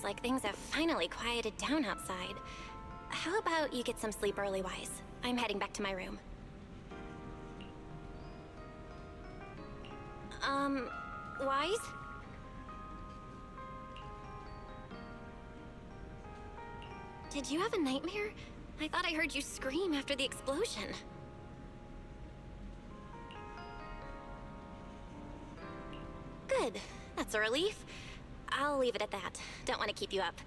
like things have finally quieted down outside. How about you get some sleep early, Wise? I'm heading back to my room. Wise? Did you have a nightmare? I thought I heard you scream after the explosion. Good. That's a relief. I'll leave it at that. Don't want to keep you up.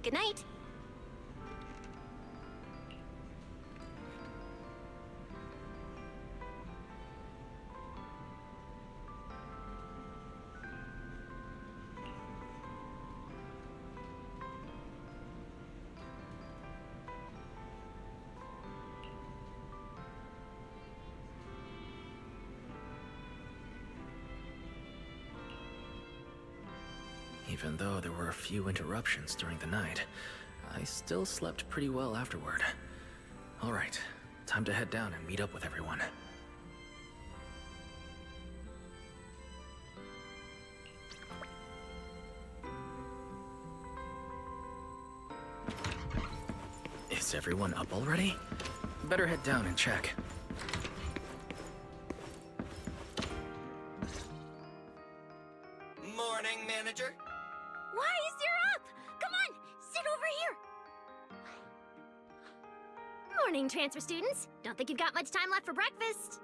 Good night. Even though there were a few interruptions during the night, I still slept pretty well afterward. Alright, time to head down and meet up with everyone. Is everyone up already? Better head down and check. Morning, manager. Wise, you're up! Come on, sit over here! Morning, transfer students. Don't think you've got much time left for breakfast.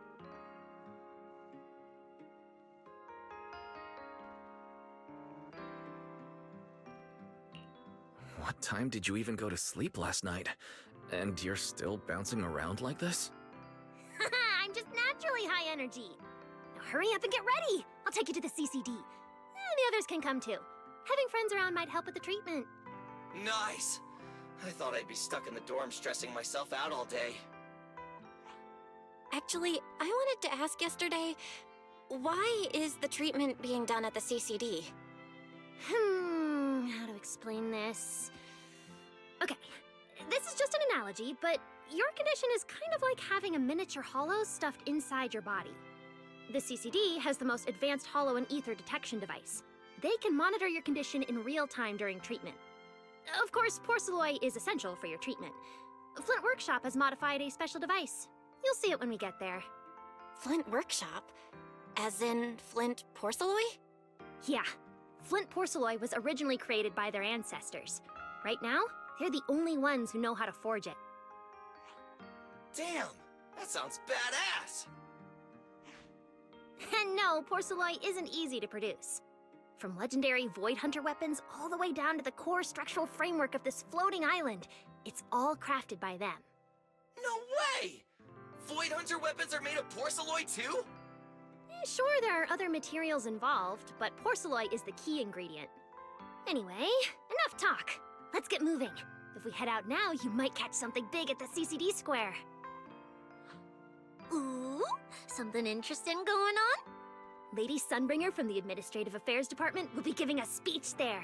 What time did you even go to sleep last night? And you're still bouncing around like this? I'm just naturally high energy. Now hurry up and get ready. I'll take you to the CCD. The others can come too. Having friends around might help with the treatment. Nice. I thought I'd be stuck in the dorm stressing myself out all day. Actually, I wanted to ask yesterday, why is the treatment being done at the CCD? How to explain this? Okay, this is just an analogy, but your condition is kind of like having a miniature hollow stuffed inside your body. The CCD has the most advanced hollow and ether detection device. They can monitor your condition in real time during treatment. Of course, porcelloi is essential for your treatment. Flint Workshop has modified a special device. You'll see it when we get there. Flint Workshop? As in Flint porcelloi? Yeah. Flint porcelloi was originally created by their ancestors. Right now, they're the only ones who know how to forge it. Damn, that sounds badass. And no, porcelloi isn't easy to produce. From legendary Void Hunter weapons all the way down to the core structural framework of this floating island, it's all crafted by them. No way! Void Hunter weapons are made of porcelloi too? Sure, there are other materials involved, but porcelloi is the key ingredient. Anyway, enough talk. Let's get moving. If we head out now, you might catch something big at the CCD square. Ooh, something interesting going on? Lady Sunbringer from the Administrative Affairs Department will be giving a speech there.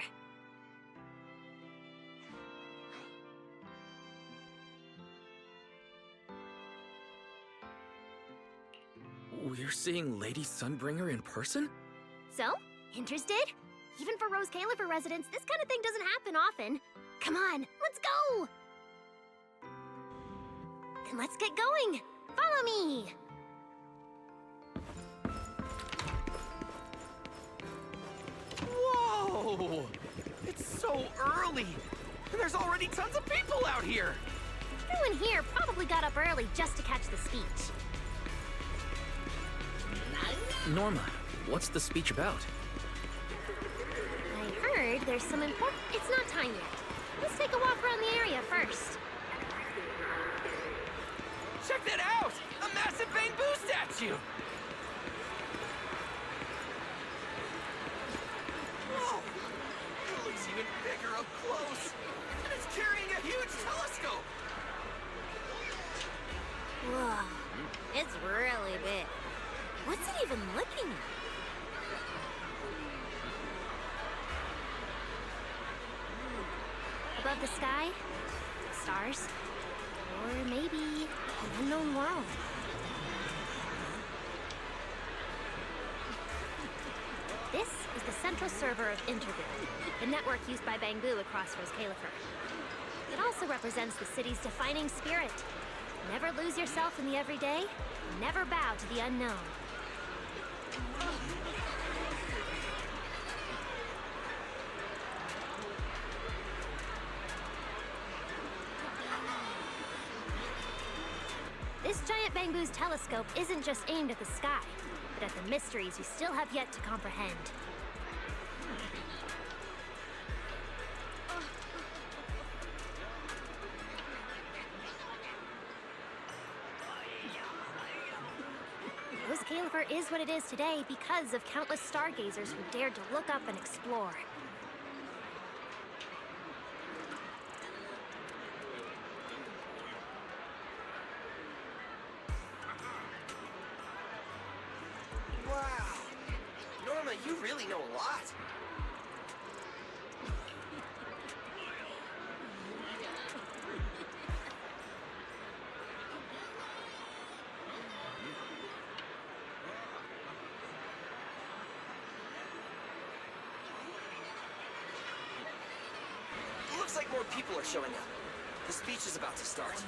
We're seeing Lady Sunbringer in person? So, interested? Even for Rose Califer residents, this kind of thing doesn't happen often. Come on, let's go! Then let's get going! Follow me! Whoa! It's so early! And there's already tons of people out here! Everyone here probably got up early just to catch the speech. Norma, what's the speech about? I heard there's some important... It's not time yet. Let's take a walk around the area first. Check that out! A massive bamboo statue! Whoa! It looks even bigger up close! And it's carrying a huge telescope! Whoa, it's really big. What's it even looking at? Above the sky, stars, or maybe an unknown world. This is the the central server of Eridu, the network used by Bangbu across Rose Califer. It also represents the city's defining spirit. Never lose yourself in the everyday, never bow to the unknown. This giant Bangbu's telescope isn't just aimed at the sky, but at the mysteries we still have yet to comprehend. Rose Califer is what it is today because of countless stargazers who dared to look up and explore. Wow. Norma, you really know a lot. Looks like more people are showing up. The speech is about to start.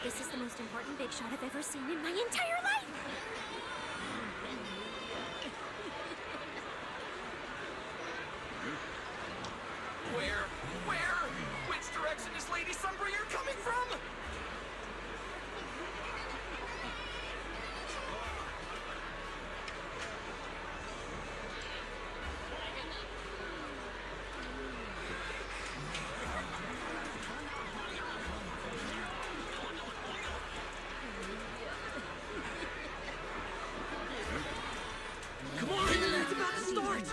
This is the most important big shot I've ever seen in my entire life! Where? Which direction is Lady Sunbringer coming from? Come on, it's about to start!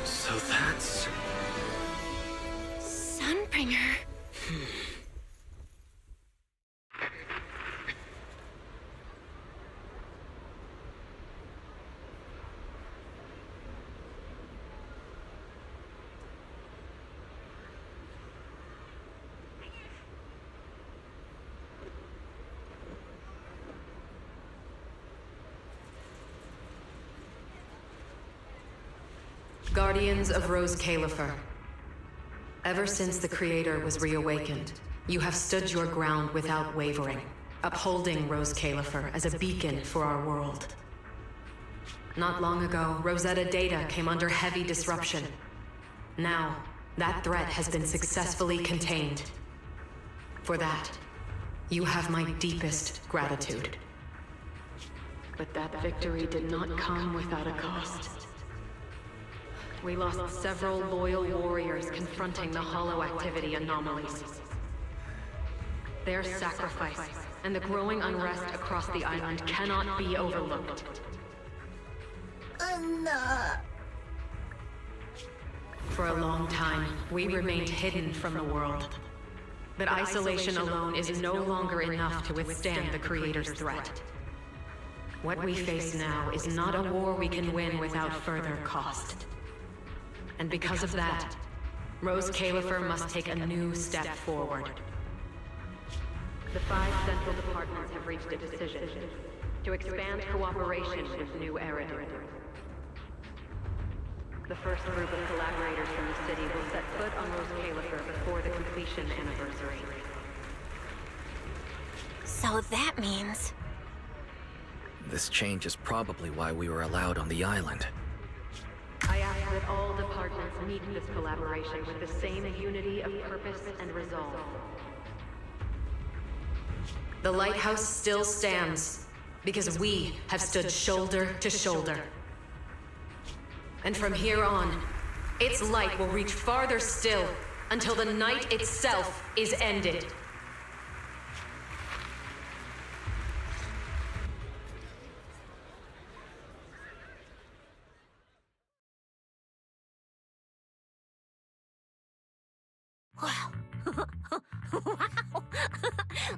So that's... Sunbringer. Guardians of Rose Califer. Ever since the Creator was reawakened, you have stood your ground without wavering, upholding Rose Califer as a beacon for our world. Not long ago, Rosetta data came under heavy disruption. Now, that threat has been successfully contained. For that, you have my deepest gratitude. But that victory did not come without a cost. We lost several loyal warriors confronting the hollow activity anomalies. Their sacrifice and the growing unrest across the island cannot be overlooked. For a long time, we remained hidden from the world. But isolation alone is no longer enough to withstand the Creator's threat. What we face now is not a war we can win without further cost. And because of that, Rose Califer must take a new step forward. The 5 central departments have reached a decision to expand cooperation with new Eridu. The first group of collaborators from the city will set foot on Rose Califer before the completion anniversary. So that means... This change is probably why we were allowed on the island. I ask that all departments meet this collaboration with the same unity of purpose and resolve. The lighthouse still stands because we have stood shoulder to shoulder. And from here on, its light will reach farther still until the night itself is ended. Wow!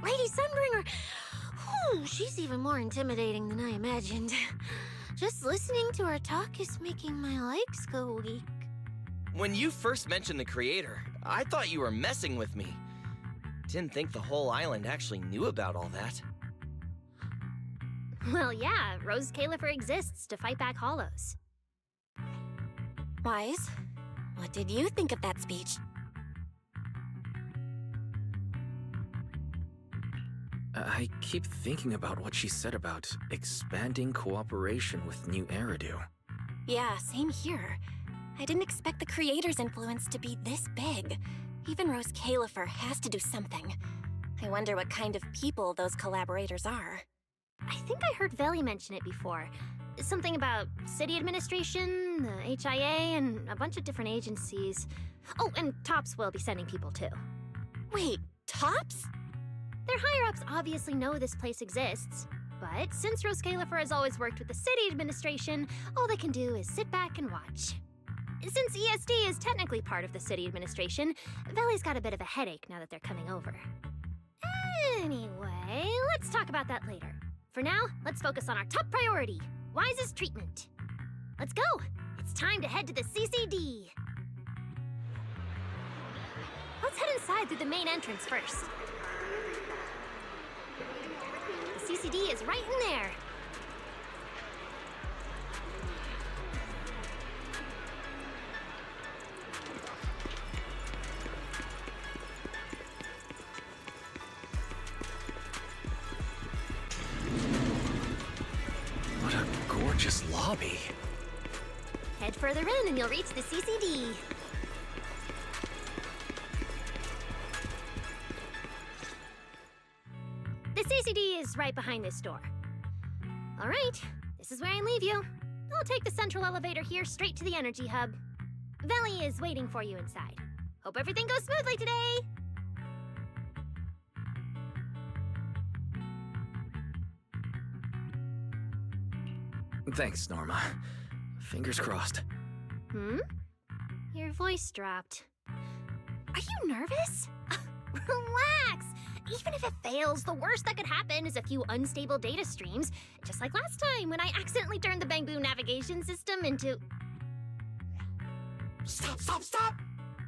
Lady Sunbringer! Ooh, she's even more intimidating than I imagined. Just listening to her talk is making my legs go weak. When you first mentioned the creator, I thought you were messing with me. Didn't think the whole island actually knew about all that. Well, yeah, Rose Califer exists to fight back hollows. Wise, what did you think of that speech? I keep thinking about what she said about expanding cooperation with new Eridu. Yeah, same here. I didn't expect the creator's influence to be this big. Even Rose Califer has to do something. I wonder what kind of people those collaborators are. I think I heard Veli mention it before. Something about city administration, the HIA, and a bunch of different agencies. Oh, and Tops will be sending people too. Wait, Tops? Their higher-ups obviously know this place exists, but since Rose Califer has always worked with the city administration, all they can do is sit back and watch. Since ESD is technically part of the city administration, Veli's got a bit of a headache now that they're coming over. Anyway, let's talk about that later. For now, let's focus on our top priority, Wise's treatment. Let's go! It's time to head to the CCD! Let's head inside through the main entrance first. The CCD is right in there. What a gorgeous lobby. Head further in and you'll reach the CCD. The CCD is right behind this door. All right, this is where I leave you. I'll take the central elevator here straight to the energy hub. Veli is waiting for you inside. Hope everything goes smoothly today. Thanks, Norma. Fingers crossed. Your voice dropped. Are you nervous? Relax! Even if it fails, the worst that could happen is a few unstable data streams, just like last time when I accidentally turned the Bangbu navigation system into... Stop, stop, stop!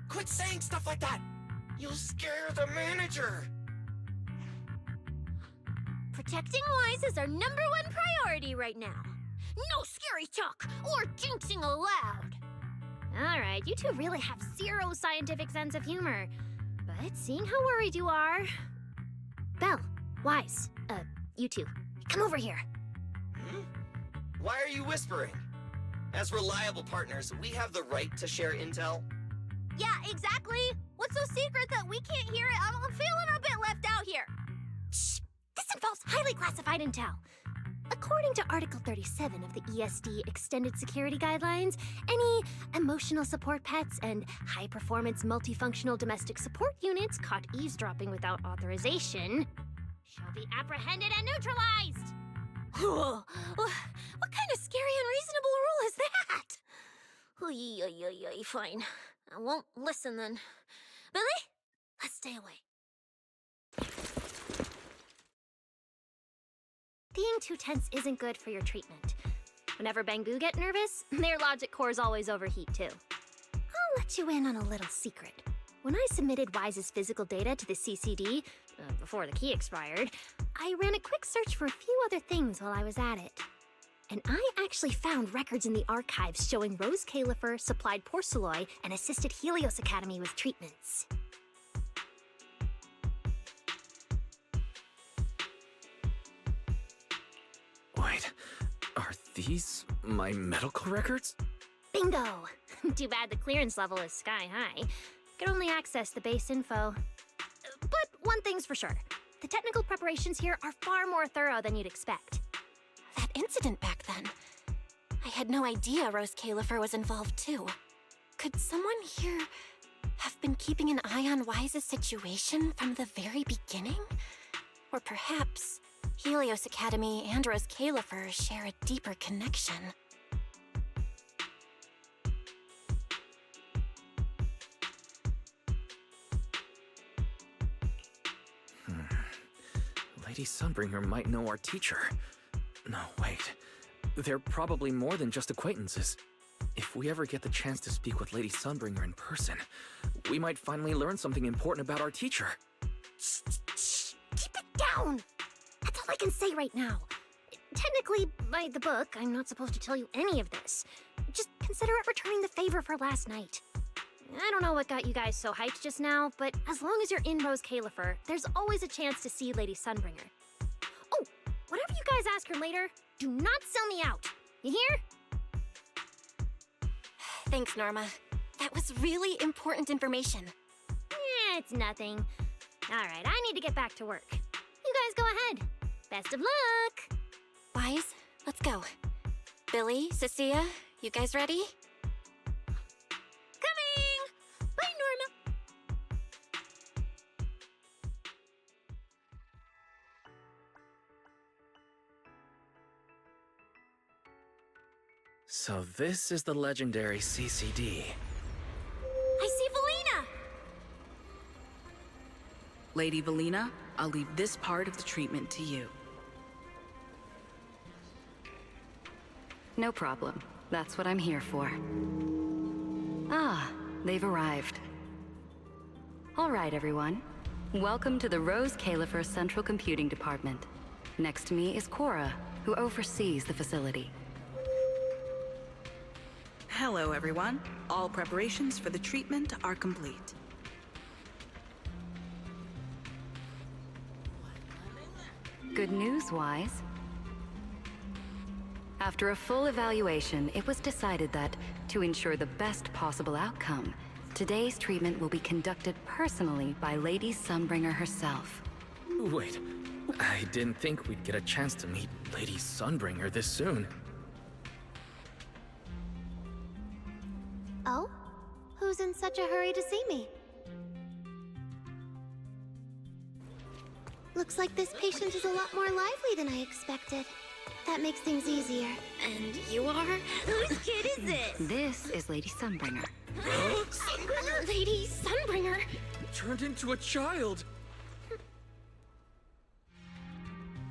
Quit saying stuff like that! You'll scare the manager! Protecting Wise is our #1 priority right now. No scary talk or jinxing allowed. Alright, you two really have zero scientific sense of humor. But seeing how worried you are... Belle, Wise, you two, come over here. Why are you whispering? As reliable partners, we have the right to share intel. Yeah, exactly. What's so secret that we can't hear it? I'm feeling a bit left out here. Shh! This involves highly classified intel. According to Article 37 of the ESD Extended Security Guidelines, any emotional support pets and high-performance multifunctional domestic support units caught eavesdropping without authorization shall be apprehended and neutralized. What kind of scary, unreasonable rule is that? Fine. I won't listen then. Billy, let's stay away. Being too tense isn't good for your treatment. Whenever Bangbu get nervous, their logic cores always overheat too. I'll let you in on a little secret. When I submitted Wise's physical data to the CCD, before the key expired, I ran a quick search for a few other things while I was at it. And I actually found records in the archives showing Rose Califer supplied Porceloy and assisted Helios Academy with treatments. Wait, are these my medical records? Bingo! Too bad the clearance level is sky high. Can only access the base info. But one thing's for sure. The technical preparations here are far more thorough than you'd expect. That incident back then. I had no idea Rose Califer was involved too. Could someone here have been keeping an eye on Wise's situation from the very beginning? Or perhaps Helios Academy and Rose Califer share a deeper connection. Lady Sunbringer might know our teacher. No, wait. They're probably more than just acquaintances. If we ever get the chance to speak with Lady Sunbringer in person, we might finally learn something important about our teacher. Shh, shh, keep it down! That's all I can say right now. Technically, by the book, I'm not supposed to tell you any of this. Just consider it returning the favor for last night. I don't know what got you guys so hyped just now, but as long as you're in Rose Califer, there's always a chance to see Lady Sunbringer. Oh, whatever you guys ask her later, do not sell me out. You hear? Thanks, Norma. That was really important information. It's nothing. Alright, I need to get back to work. You guys go ahead. Best of luck! Wise, let's go. Billy, Cecilia, you guys ready? Coming! Bye, Norma! So this is the legendary CCD. I see Valina! Lady Valina, I'll leave this part of the treatment to you. No problem. That's what I'm here for. Ah, they've arrived. All right, everyone. Welcome to the Rose Califer Central Computing Department. Next to me is Cora, who oversees the facility. Hello, everyone. All preparations for the treatment are complete. Good news, Wise. After a full evaluation, it was decided that, to ensure the best possible outcome, today's treatment will be conducted personally by Lady Sunbringer herself. Wait, I didn't think we'd get a chance to meet Lady Sunbringer this soon. Oh? Who's in such a hurry to see me? Looks like this patient is a lot more lively than I expected. That makes things easier. And you are? Whose kid is this? This is Lady Sunbringer. Sunbringer? Lady Sunbringer? Turned into a child!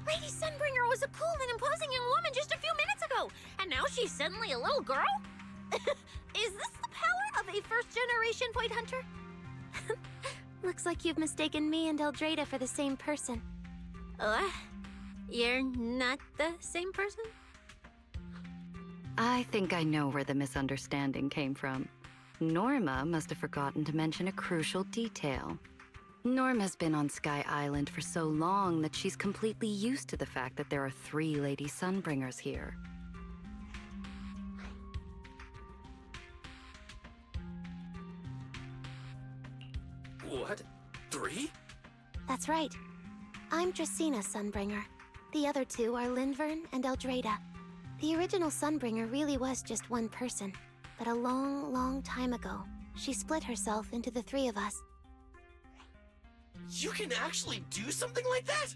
Lady Sunbringer was a cool and imposing young woman just a few minutes ago, and now she's suddenly a little girl? Is this the power of a first-generation point hunter? Looks like you've mistaken me and Eldrada for the same person. What? You're not the same person? I think I know where the misunderstanding came from. Norma must have forgotten to mention a crucial detail. Norma's been on Sky Island for so long that she's completely used to the fact that there are 3 Lady Sunbringers here. What? 3? That's right. I'm Dracena Sunbringer. The other 2 are Lindvern and Eldrada. The original Sunbringer really was just one person, but a long, long time ago, she split herself into the 3 of us. You can actually do something like that?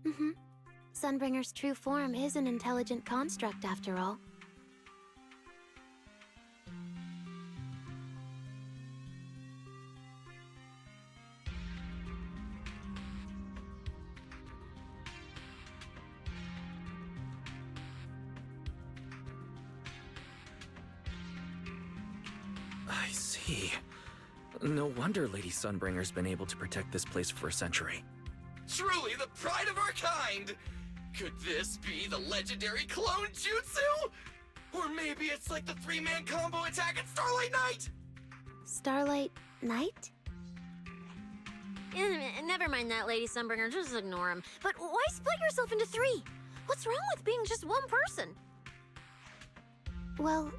Mm-hmm. Sunbringer's true form is an intelligent construct, after all. I see. No wonder Lady Sunbringer's been able to protect this place for a century. Truly the pride of our kind! Could this be the legendary clone jutsu? Or maybe it's like the 3-man combo attack at Starlight Night? Starlight Night? Never mind that, Lady Sunbringer. Just ignore him. But why split yourself into 3? What's wrong with being just one person? Well,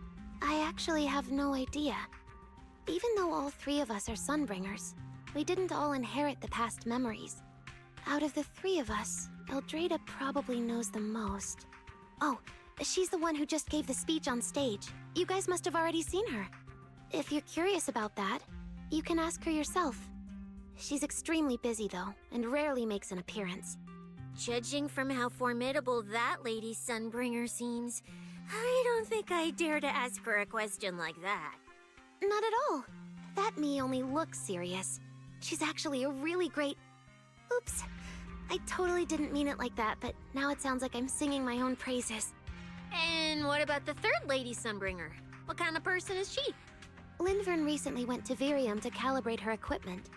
I actually have no idea. Even though all 3 of us are Sunbringers, we didn't all inherit the past memories. Out of the 3 of us, Eldrada probably knows the most. Oh, she's the one who just gave the speech on stage. You guys must have already seen her. If you're curious about that, you can ask her yourself. She's extremely busy, though, and rarely makes an appearance. Judging from how formidable that Lady Sunbringer seems, I don't think I dare to ask her a question like that. Not at all. That me only looks serious. She's actually a really great... Oops. I totally didn't mean it like that, but now it sounds like I'm singing my own praises. And what about the third Lady Sunbringer? What kind of person is she? Lindvern recently went to Virium to calibrate her equipment.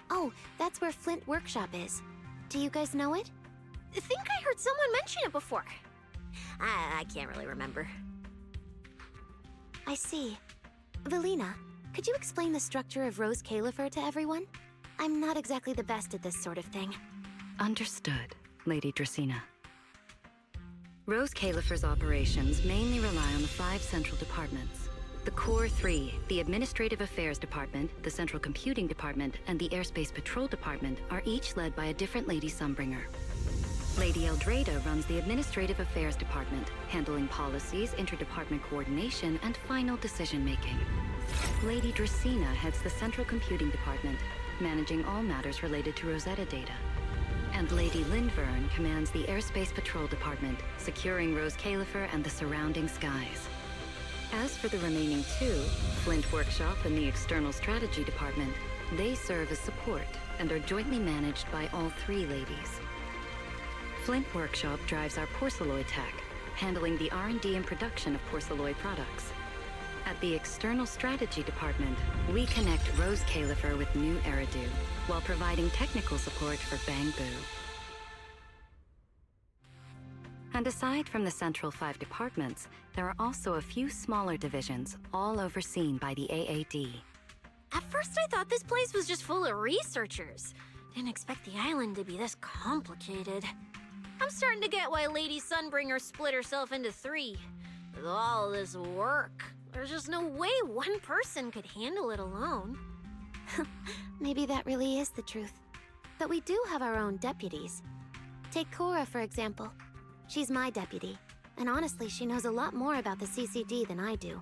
Oh, that's where Flint Workshop is. Do you guys know it? I think I heard someone mention it before. I can't really remember. I see. Velina, could you explain the structure of Rose Califer to everyone? I'm not exactly the best at this sort of thing. Understood, Lady Dracena. Rose Califer's operations mainly rely on the 5 central departments. The Core 3, the Administrative Affairs Department, the Central Computing Department, and the Airspace Patrol Department are each led by a different Lady Sunbringer. Lady Eldrada runs the Administrative Affairs Department, handling policies, interdepartment coordination, and final decision-making. Lady Dracena heads the Central Computing Department, managing all matters related to Rosetta data. And Lady Lindvern commands the Airspace Patrol Department, securing Rose Califer and the surrounding skies. As for the remaining 2, Flint Workshop and the External Strategy Department, they serve as support and are jointly managed by all 3 ladies. Flint Workshop drives our porcelloid tech, handling the R&D and production of porcelloid products. At the External Strategy Department, we connect Rose Califer with new Eridu, while providing technical support for Bangbu. And aside from the central 5 departments, there are also a few smaller divisions, all overseen by the AAD. At first I thought this place was just full of researchers. Didn't expect the island to be this complicated. I'm starting to get why Lady Sunbringer split herself into 3. With all this work, there's just no way one person could handle it alone. Maybe that really is the truth. But we do have our own deputies. Take Cora, for example. She's my deputy, and honestly, she knows a lot more about the CCD than I do.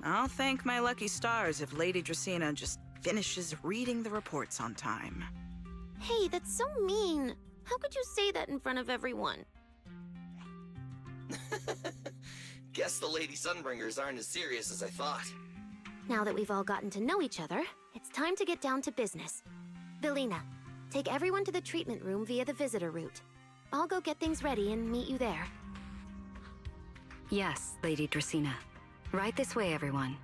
I'll thank my lucky stars if Lady Dracena just finishes reading the reports on time. Hey, that's so mean. How could you say that in front of everyone? Guess the Lady Sunbringers aren't as serious as I thought. Now that we've all gotten to know each other, it's time to get down to business. Velina, take everyone to the treatment room via the visitor route. I'll go get things ready and meet you there. Yes, Lady Dracena. Right this way, everyone.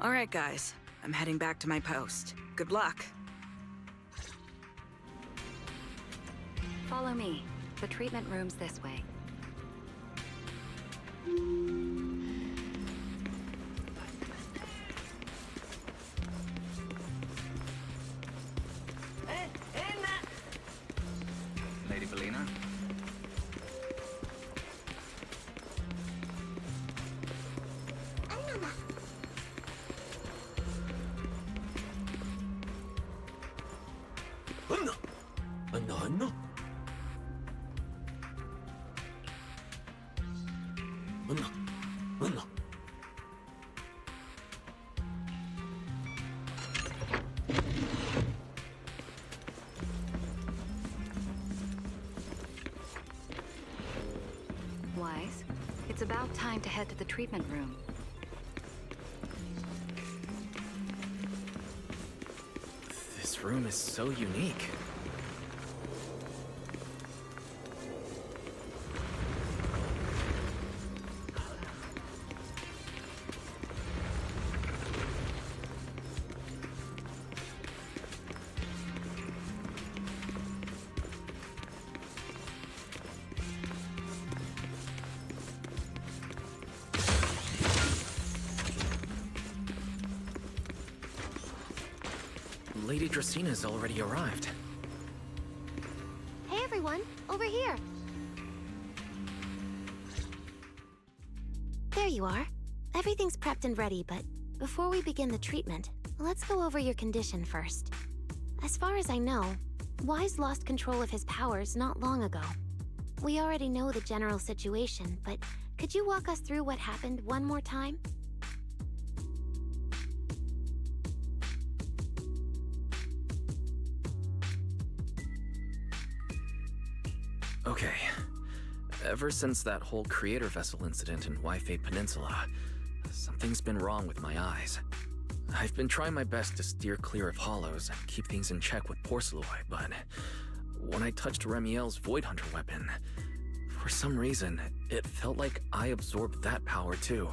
All right, guys. I'm heading back to my post. Good luck. Follow me. The treatment room's this way. Lady Velina? Wise, it's about time to head to the treatment room. This room is so unique. Lady Dracena's already arrived. Hey everyone, over here. There you are. Everything's prepped and ready, but before we begin the treatment, let's go over your condition first. As far as I know, Wise lost control of his powers not long ago. We already know the general situation, but could you walk us through what happened one more time? Okay. Ever since that whole creator vessel incident in Wi-Fi Peninsula, something's been wrong with my eyes. I've been trying my best to steer clear of hollows and keep things in check with porcelloi, but when I touched Remiel's Void Hunter weapon, for some reason, it felt like I absorbed that power too.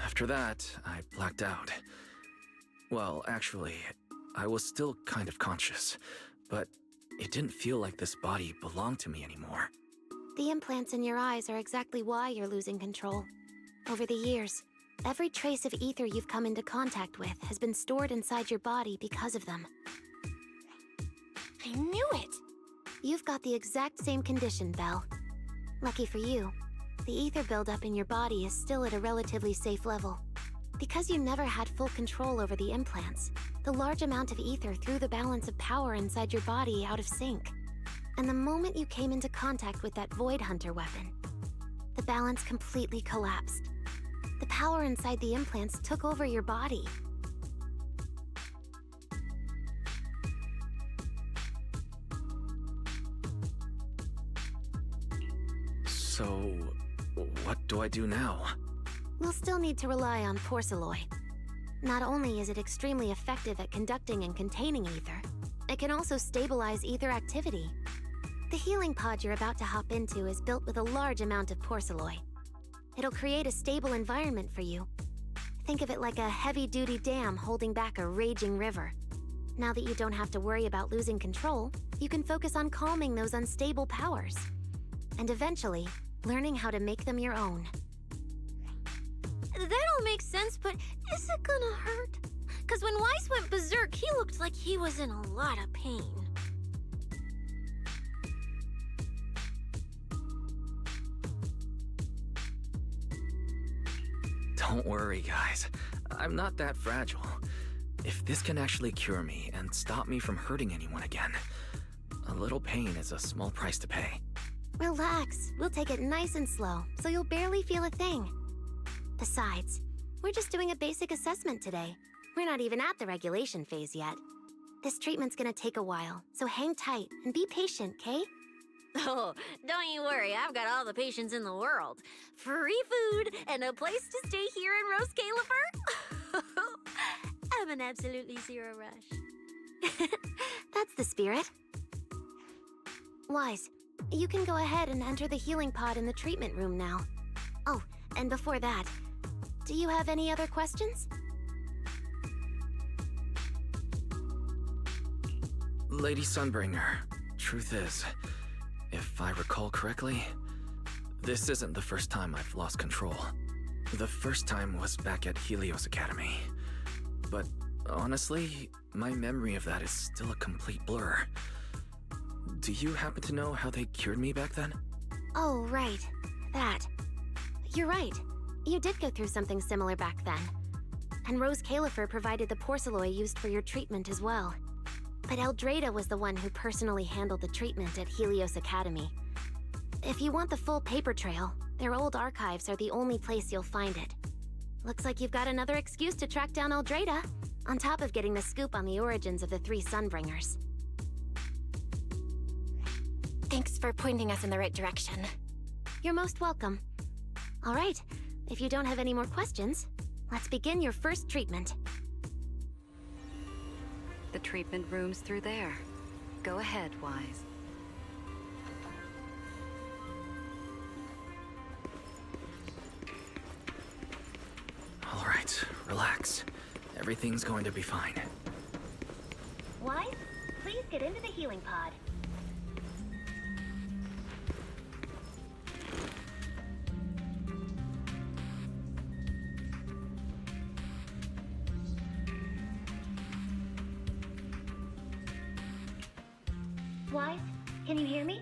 After that, I blacked out. Well, actually, I was still kind of conscious, but it didn't feel like this body belonged to me anymore. The implants in your eyes are exactly why you're losing control. Over the years, every trace of ether you've come into contact with has been stored inside your body because of them. I knew it! You've got the exact same condition, Belle. Lucky for you, the ether buildup in your body is still at a relatively safe level. Because you never had full control over the implants, the large amount of ether threw the balance of power inside your body out of sync. And the moment you came into contact with that Void Hunter weapon, the balance completely collapsed. The power inside the implants took over your body. So, what do I do now? We'll still need to rely on porcelloi. Not only is it extremely effective at conducting and containing ether, it can also stabilize ether activity. The healing pod you're about to hop into is built with a large amount of porcelloi. It'll create a stable environment for you. Think of it like a heavy-duty dam holding back a raging river. Now that you don't have to worry about losing control, you can focus on calming those unstable powers. And eventually, learning how to make them your own. That all makes sense, but is it gonna hurt? Because when Weiss went berserk, he looked like he was in a lot of pain. Don't worry, guys. I'm not that fragile. If this can actually cure me and stop me from hurting anyone again, a little pain is a small price to pay. Relax. We'll take it nice and slow, so you'll barely feel a thing. Besides, we're just doing a basic assessment today. We're not even at the regulation phase yet. This treatment's gonna take a while, so hang tight and be patient, Kay? Oh, don't you worry, I've got all the patience in the world. Free food and a place to stay here in Rose Califer. I'm an absolutely zero rush. That's the spirit. Wise, you can go ahead and enter the healing pod in the treatment room now. Oh, and before that, do you have any other questions? Lady Sunbringer, truth is, if I recall correctly, this isn't the first time I've lost control. The first time was back at Helios Academy. But honestly, my memory of that is still a complete blur. Do you happen to know how they cured me back then? Oh, right. That. You're right. You did go through something similar back then. And Rose Califer provided the porcelloi used for your treatment as well. But Eldrada was the one who personally handled the treatment at Helios Academy. If you want the full paper trail, their old archives are the only place you'll find it. Looks like you've got another excuse to track down Eldrada, on top of getting the scoop on the origins of the three Sunbringers. Thanks for pointing us in the right direction. You're most welcome. All right, if you don't have any more questions, let's begin your first treatment. The treatment room's through there. Go ahead, Wise. All right, relax. Everything's going to be fine. Wise, please get into the healing pod. Wise, can you hear me?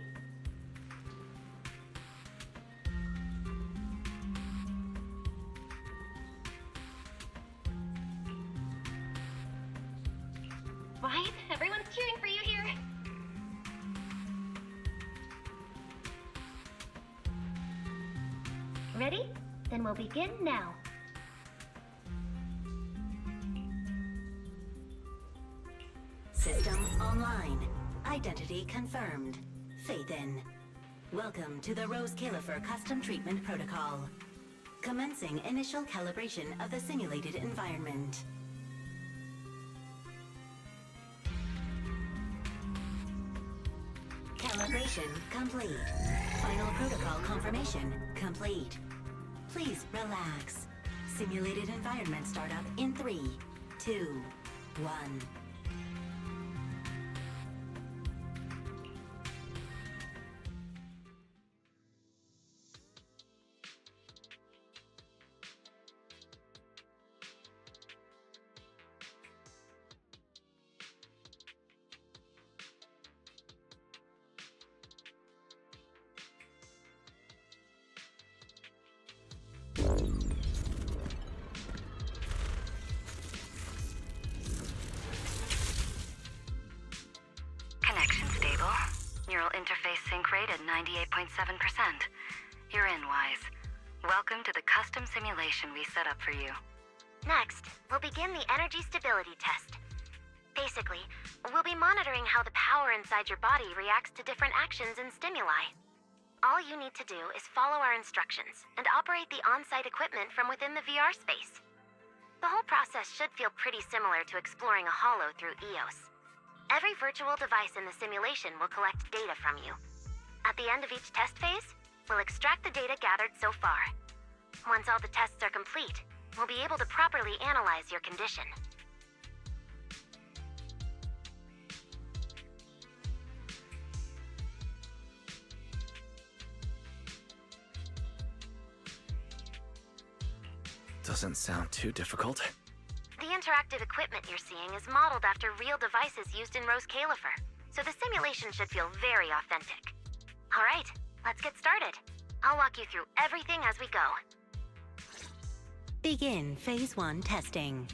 Wise, everyone's cheering for you here. Ready? Then we'll begin now. System online. Identity confirmed. Faith in. Welcome to the Rose Califer Custom Treatment Protocol. Commencing initial calibration of the simulated environment. Calibration complete. Final protocol confirmation complete. Please relax. Simulated environment startup in 3, 2, 1. Connection stable. Neural interface sync rate at 98.7%. You're in, Wise. Welcome to the custom simulation we set up for you. Next, we'll begin the energy stability test. Basically, we'll be monitoring how the power inside your body reacts to different actions and stimuli. All you need to do is follow our instructions and operate the on-site equipment from within the VR space. The whole process should feel pretty similar to exploring a holo through EOS. Every virtual device in the simulation will collect data from you. At the end of each test phase, we'll extract the data gathered so far. Once all the tests are complete, we'll be able to properly analyze your condition. Doesn't sound too difficult. The interactive equipment you're seeing is modeled after real devices used in Rose Califer, so the simulation should feel very authentic. All right, let's get started. I'll walk you through everything as we go. Begin Phase 1 testing.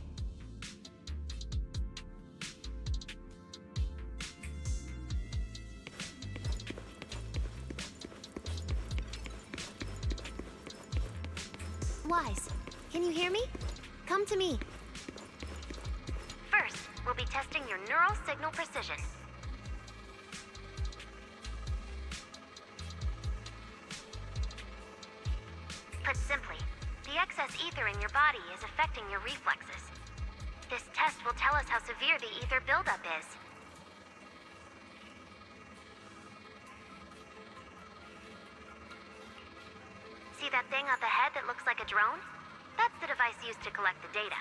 Wise, can you hear me? Come to me. First, we'll be testing your neural signal precision. Put simply, the excess ether in your body is affecting your reflexes. This test will tell us how severe the ether buildup is. See that thing up ahead that looks like a drone? That's the device used to collect the data.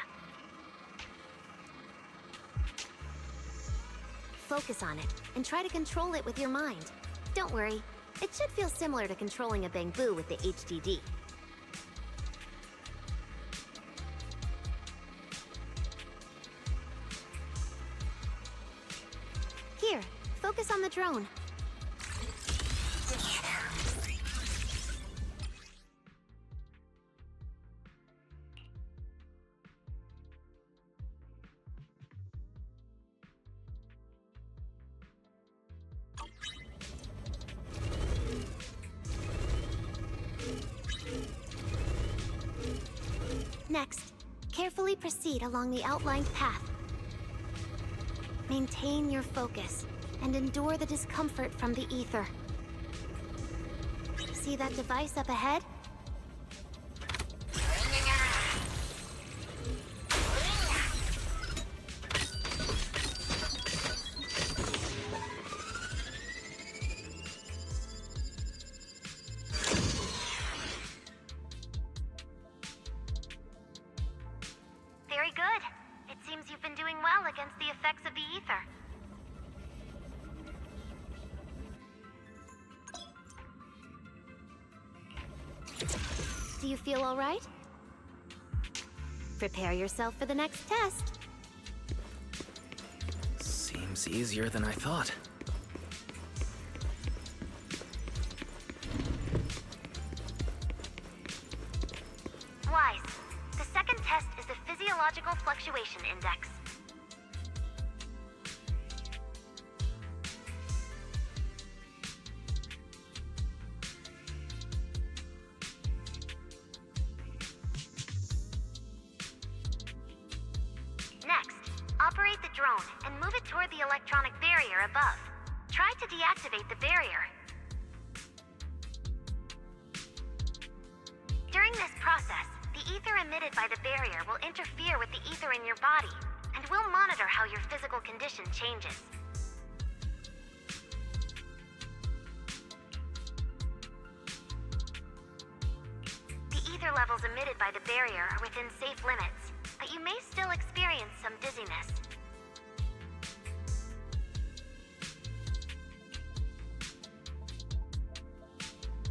Focus on it, and try to control it with your mind. Don't worry, it should feel similar to controlling a bamboo with the HDD. Here, focus on the drone. Next, carefully proceed along the outlined path. Maintain your focus and endure the discomfort from the ether. See that device up ahead? Very good. It seems you've been doing well against the effects of the ether. Do you feel all right? Prepare yourself for the next test. Seems easier than I thought. Wise. The second test is the physiological fluctuation index. Next, operate the drone and move it toward the electronic barrier above. Try to deactivate the barrier. During this process, the ether emitted by the barrier will interfere with the ether in your body, and we'll monitor how your physical condition changes. levels emitted by the barrier are within safe limits, but you may still experience some dizziness.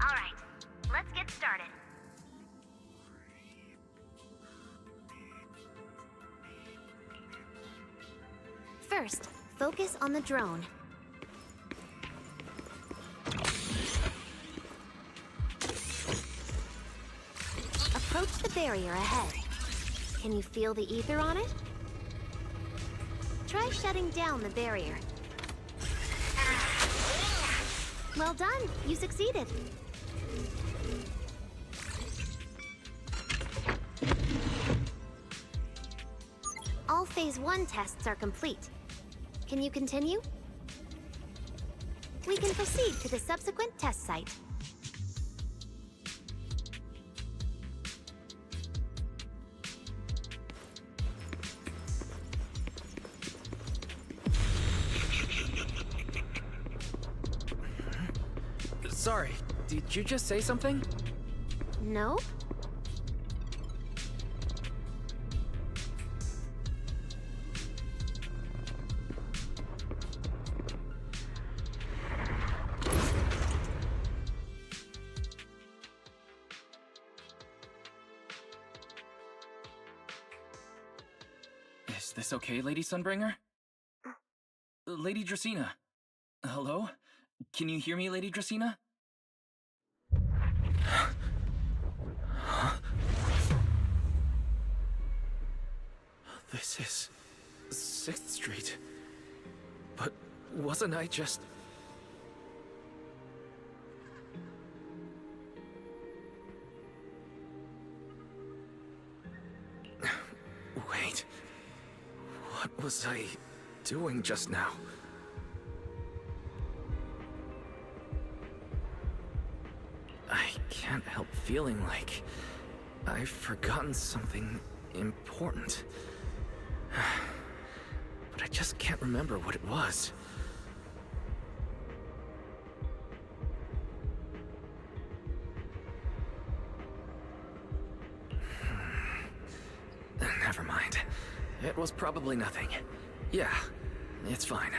Alright, let's get started. First, focus on the drone. Approach the barrier ahead. Can you feel the ether on it? Try shutting down the barrier. Well done, you succeeded. All Phase 1 tests are complete. Can you continue? We can proceed to the subsequent test site. Sorry, did you just say something? No? Is this okay, Lady Sunbringer? Lady Dracaena? Hello? Can you hear me, Lady Dracaena? This is 6th Street. But wasn't I just... Wait. What was I doing just now? I can't help feeling like I've forgotten something important. But I just can't remember what it was. Never mind. It was probably nothing. Yeah, it's fine.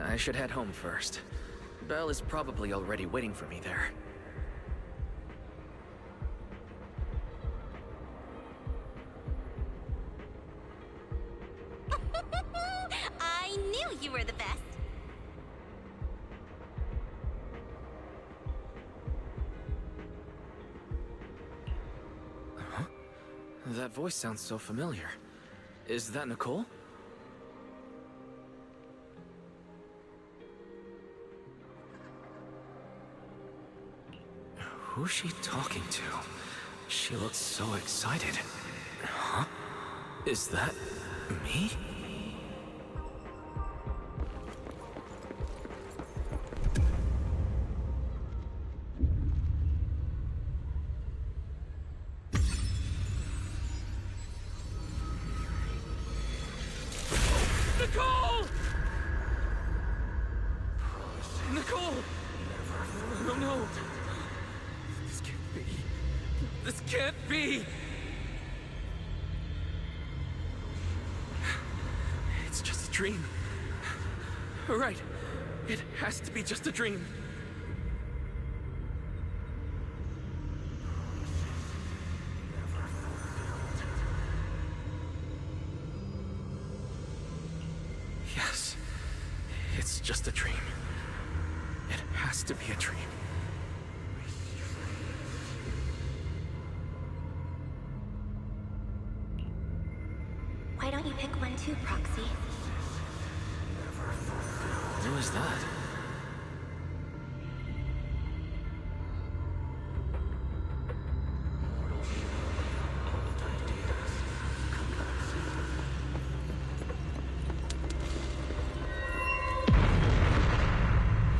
I should head home first. Belle is probably already waiting for me there. I knew you were the best. Huh? That voice sounds so familiar. Is that Nicole? Who's she talking to? She looks so excited. Huh? Is that me? Nicole! Nicole! No, no! This can't be. This can't be! It's just a dream. Right. It has to be just a dream. Yes. It's just a dream. It has to be a dream. Why don't you pick one too, Proxy? Who is that?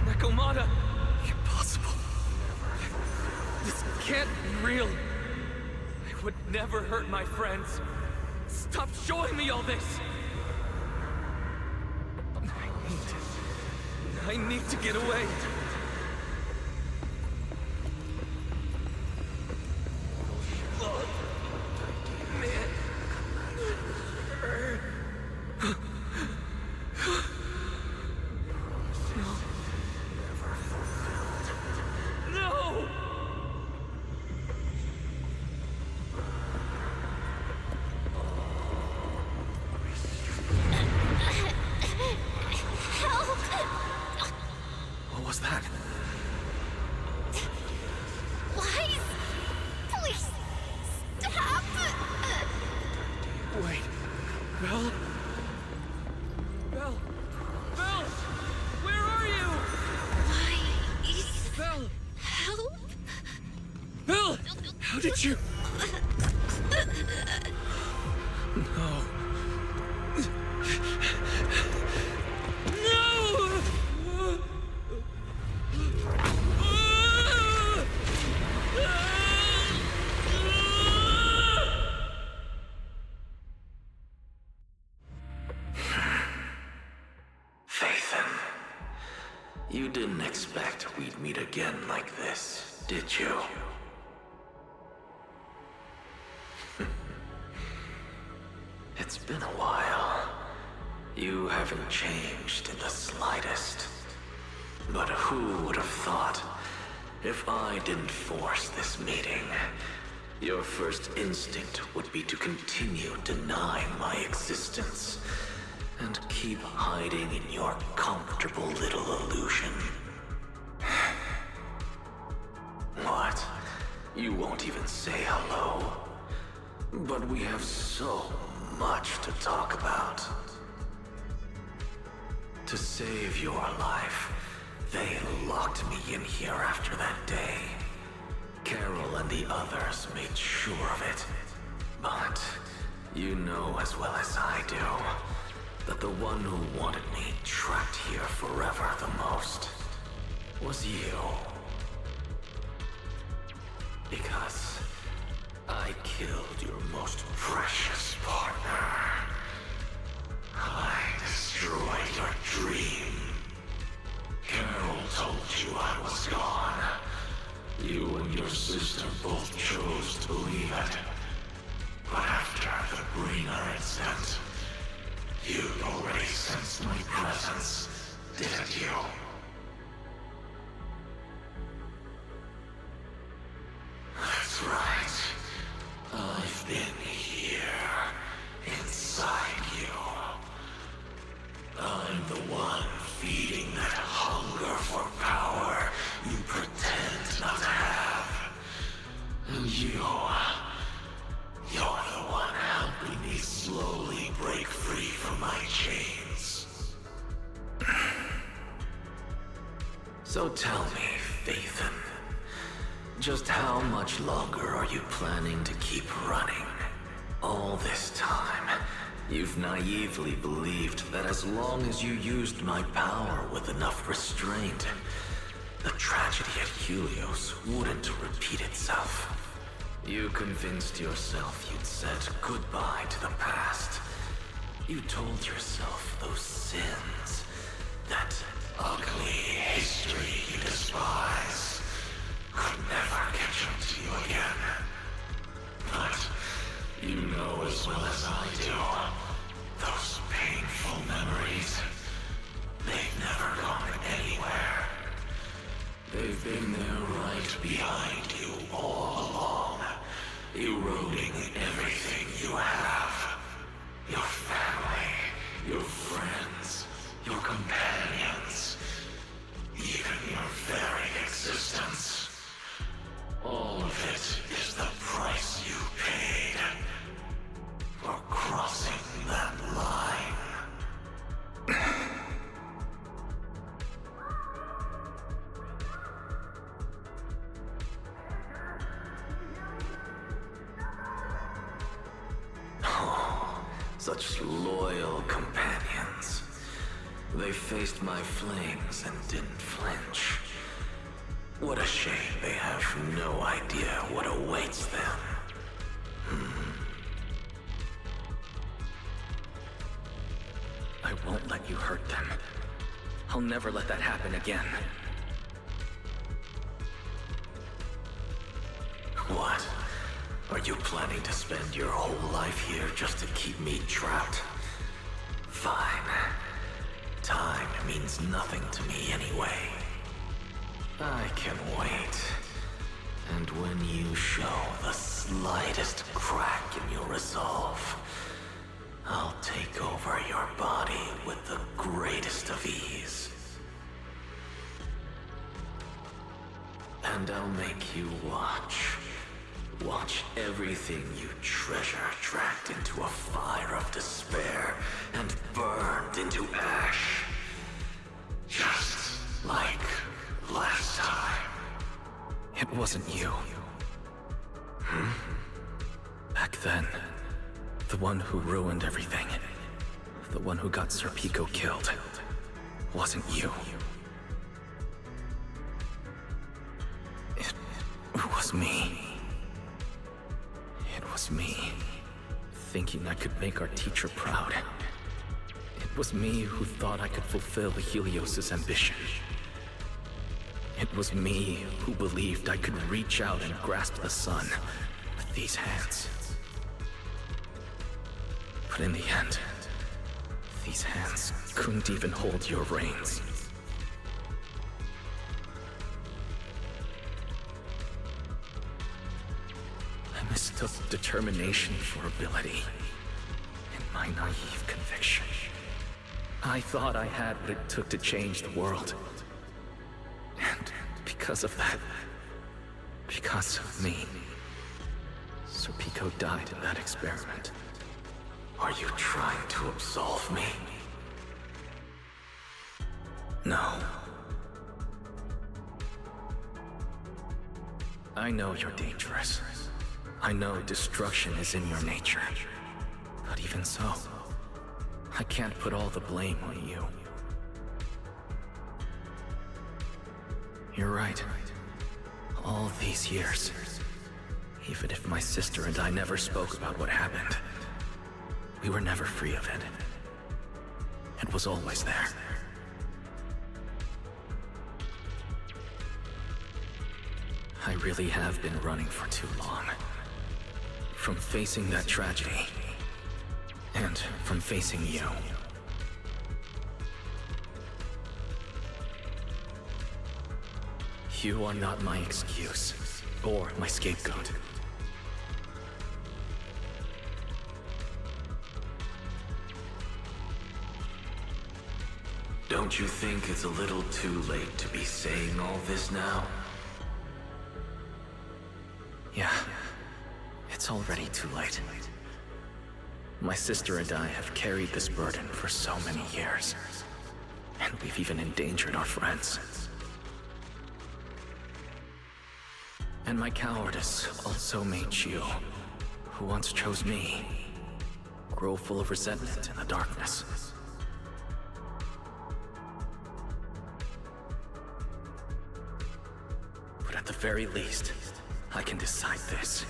Nakomata! Impossible. This can't be real. I would never hurt my friends. Stop showing me all this! I hate I need to get away. What was that? Why? Please, stop! Wait. Belle? Belle? Belle! Where are you? Why? Belle! Help! Belle! How did you... No. Faithen, you didn't expect we'd meet again like this, did you? It's been a while. You haven't changed in the slightest. But who would have thought, if I didn't force this meeting, your first instinct would be to continue denying my existence and keep hiding in your comfortable little illusion. What? You won't even say hello? But we have so much to talk about. To save your life, they locked me in here after that day. Carol and the others made sure of it. But you know as well as I do that the one who wanted me trapped here forever the most was you. Because I killed your most precious partner. I destroyed your dream. Carol told you I was gone. You and your sister both chose to believe it. But after the bringer incident, you'd already sensed my presence, didn't you? That's right. I've been here, inside you. I'm the one feeding that hunger for power you pretend not to have. And you're the one helping me slowly break free from my chains. So tell me, Faithen, just how much longer are you planning to keep running? All this time, you've naively believed that as long as you used my power with enough restraint, the tragedy at Helios wouldn't repeat itself. You convinced yourself you'd said goodbye to the past. You told yourself those sins, that ugly history you despise, could never catch up to you again. But you know as well as I do, those painful memories, they've never gone anywhere. They've been there right behind you all along, eroding everything you have. Your family, your friends, your companions, even your very existence. All of it is the price you paid for crossing that line. Oh, such loyal companions. They faced my flames and didn't flinch. What a shame they have no idea what awaits them. I won't let you hurt them. I'll never let that happen again. What? Are you planning to spend your whole life here just to keep me trapped? Fine. Time means nothing to me anyway. I can wait. And when you show the slightest crack in your resolve, I'll take over your body with the greatest of ease. And I'll make you watch. Watch everything you treasure dragged into a fire of despair and burned into ash. Just like last time. It wasn't you. Back then, the one who ruined everything, the one who got Sir Pico killed, wasn't you. It was me. It was me, thinking I could make our teacher proud. It was me who thought I could fulfill Helios' ambition. It was me who believed I could reach out and grasp the sun with these hands. But in the end, these hands couldn't even hold your reins. I mistook determination for ability, in my naive conviction. I thought I had what it took to change the world. And because of that, because of me, Sir Pico died in that experiment. Are you trying to absolve me? No. I know you're dangerous. I know destruction is in your nature. But even so, I can't put all the blame on you. You're right. All these years, even if my sister and I never spoke about what happened, we were never free of it. It was always there. I really have been running for too long. From facing that tragedy, and from facing you. You are not my excuse, or my scapegoat. Don't you think it's a little too late to be saying all this now? Yeah, it's already too late. My sister and I have carried this burden for so many years, and we've even endangered our friends. And my cowardice also made you, who once chose me, grow full of resentment in the darkness. But at the very least, I can decide this.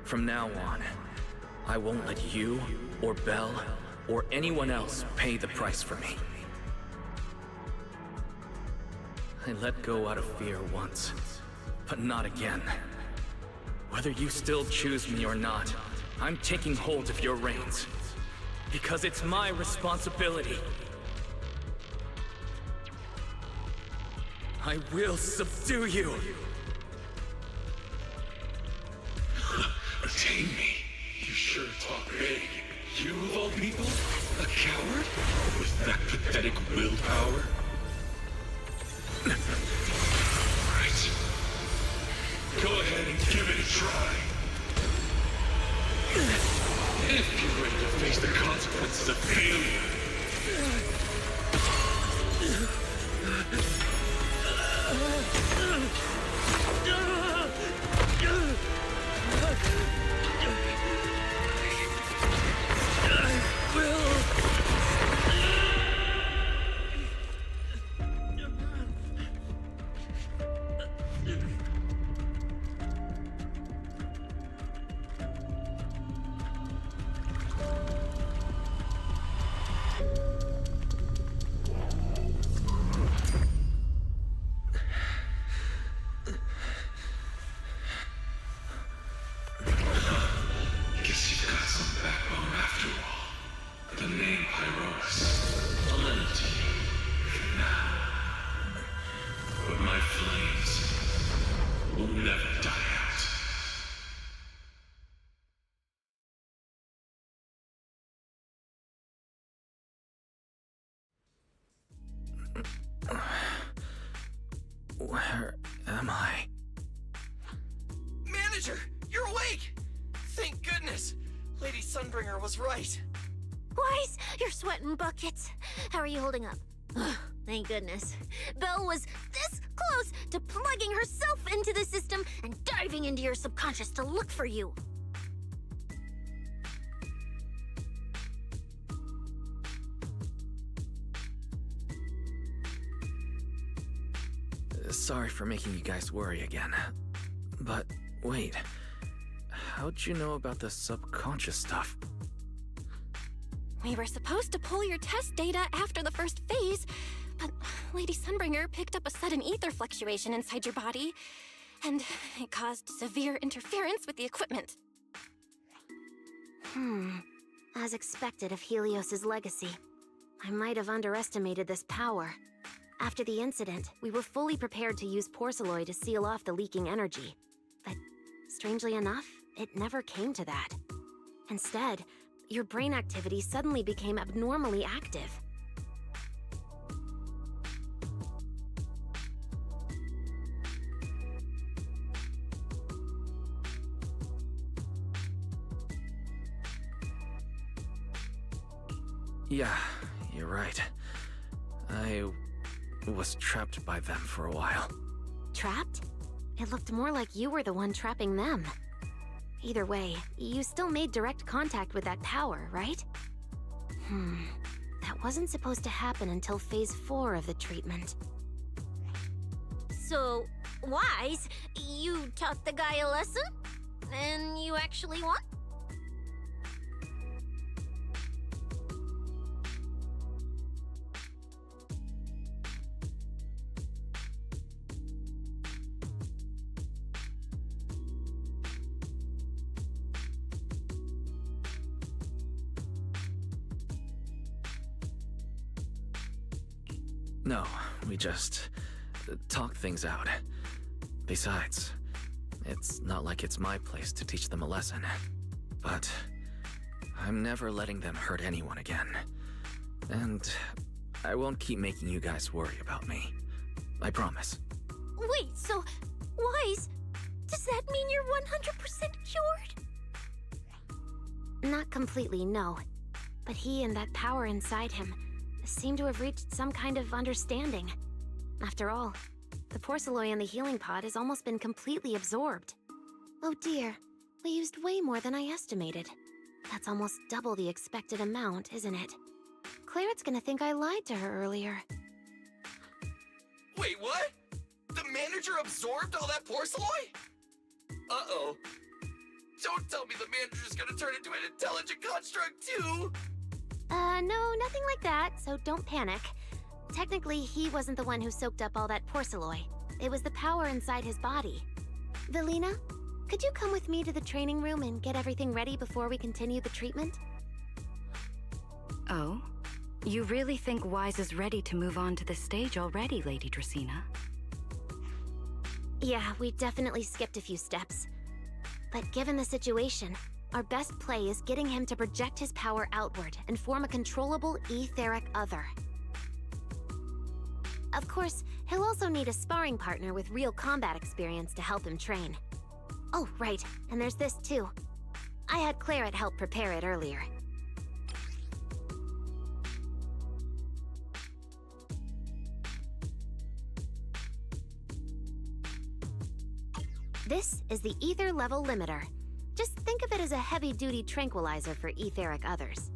From now on, I won't let you, or Belle, or anyone else pay the price for me. I let go out of fear once, but not again. Whether you still choose me or not, I'm taking hold of your reins. Because it's my responsibility. I will subdue you! Retain me? You sure talk big. You of all people? A coward? With that pathetic willpower? Right. Go ahead and give it a try. If you're ready to face the consequences of failure. manager! You're awake! Thank goodness! Lady Sunbringer was right. Wise, you're sweating buckets. How are you holding up? Ugh, thank goodness. Belle was this close to plugging herself into the system and diving into your subconscious to look for you. Sorry for making you guys worry again. But wait, how'd you know about the subconscious stuff? We were supposed to pull your test data after the first phase, but Lady Sunbringer picked up a sudden ether fluctuation inside your body, and it caused severe interference with the equipment. As expected of Helios's legacy, I might have underestimated this power. After the incident, we were fully prepared to use porcelain to seal off the leaking energy. But strangely enough, it never came to that. Instead, your brain activity suddenly became abnormally active. Yeah, you're right. I was trapped by them for a while. Trapped? It looked more like you were the one trapping them. Either way, you still made direct contact with that power, right? That wasn't supposed to happen until Phase 4 of the treatment. So, Wise, you taught the guy a lesson? And you actually won? No, we just talked things out. Besides, it's not like it's my place to teach them a lesson. But I'm never letting them hurt anyone again. And I won't keep making you guys worry about me. I promise. Wait, so, Wise, does that mean you're 100% cured? Not completely, no. But he and that power inside him seem to have reached some kind of understanding. After all, the porcelain in the healing pod has almost been completely absorbed. Oh dear, we used way more than I estimated. That's almost double the expected amount, isn't it? Clarette's gonna think I lied to her earlier. Wait, what? The manager absorbed all that porcelain? Uh-oh. Don't tell me the manager's gonna turn into an intelligent construct too! No, nothing like that, so don't panic. Technically, he wasn't the one who soaked up all that porcelain. It was the power inside his body. Velina, could you come with me to the training room and get everything ready before we continue the treatment? Oh? You really think Wise is ready to move on to the stage already, Lady Dracaena? Yeah, we definitely skipped a few steps. But given the situation, our best play is getting him to project his power outward and form a controllable etheric other. Of course, he'll also need a sparring partner with real combat experience to help him train. Oh, right, and there's this too. I had Clarette help prepare it earlier. This is the ether level limiter. Just think of it as a heavy-duty tranquilizer for etheric others.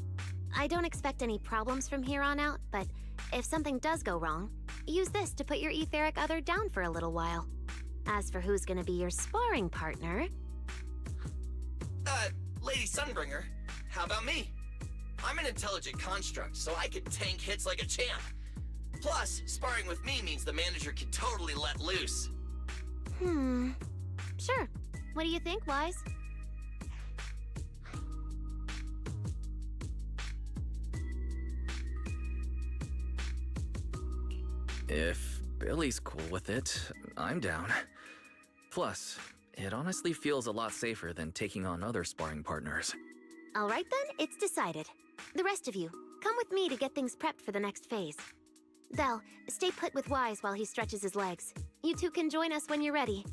I don't expect any problems from here on out, but if something does go wrong, use this to put your etheric other down for a little while. As for who's gonna be your sparring partner... Lady Sunbringer, how about me? I'm an intelligent construct, so I could tank hits like a champ. Plus, sparring with me means the manager can totally let loose. Sure. What do you think, Wise? If Billy's cool with it, I'm down. Plus, it honestly feels a lot safer than taking on other sparring partners. All right then, it's decided. The rest of you, come with me to get things prepped for the next phase. Belle, stay put with Wise while he stretches his legs. You two can join us when you're ready.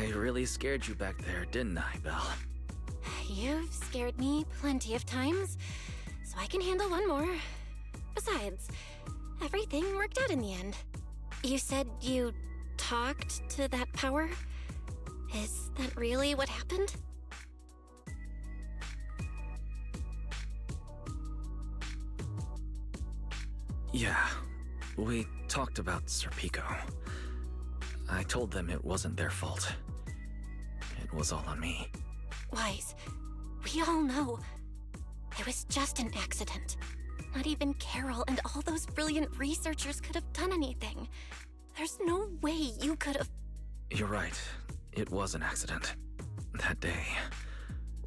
I really scared you back there, didn't I, Belle? You've scared me plenty of times, so I can handle one more. Besides, everything worked out in the end. You said you talked to that power? Is that really what happened? Yeah, we talked about Serpico. I told them it wasn't their fault. It was all on me. Wise, we all know. It was just an accident. Not even Carol and all those brilliant researchers could have done anything. There's no way you could have... You're right. It was an accident. That day,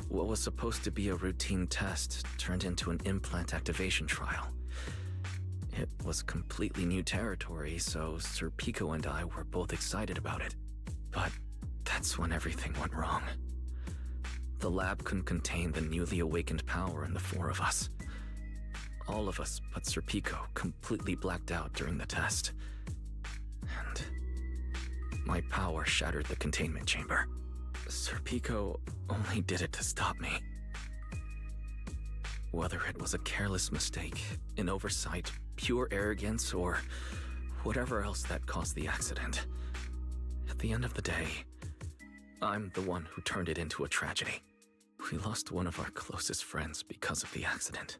what was supposed to be a routine test turned into an implant activation trial. It was completely new territory, so Sir Pico and I were both excited about it. But that's when everything went wrong. The lab couldn't contain the newly awakened power in the four of us. All of us but Sir Pico completely blacked out during the test. And my power shattered the containment chamber. Sir Pico only did it to stop me. Whether it was a careless mistake, an oversight, pure arrogance, or whatever else that caused the accident, at the end of the day, I'm the one who turned it into a tragedy. We lost one of our closest friends because of the accident.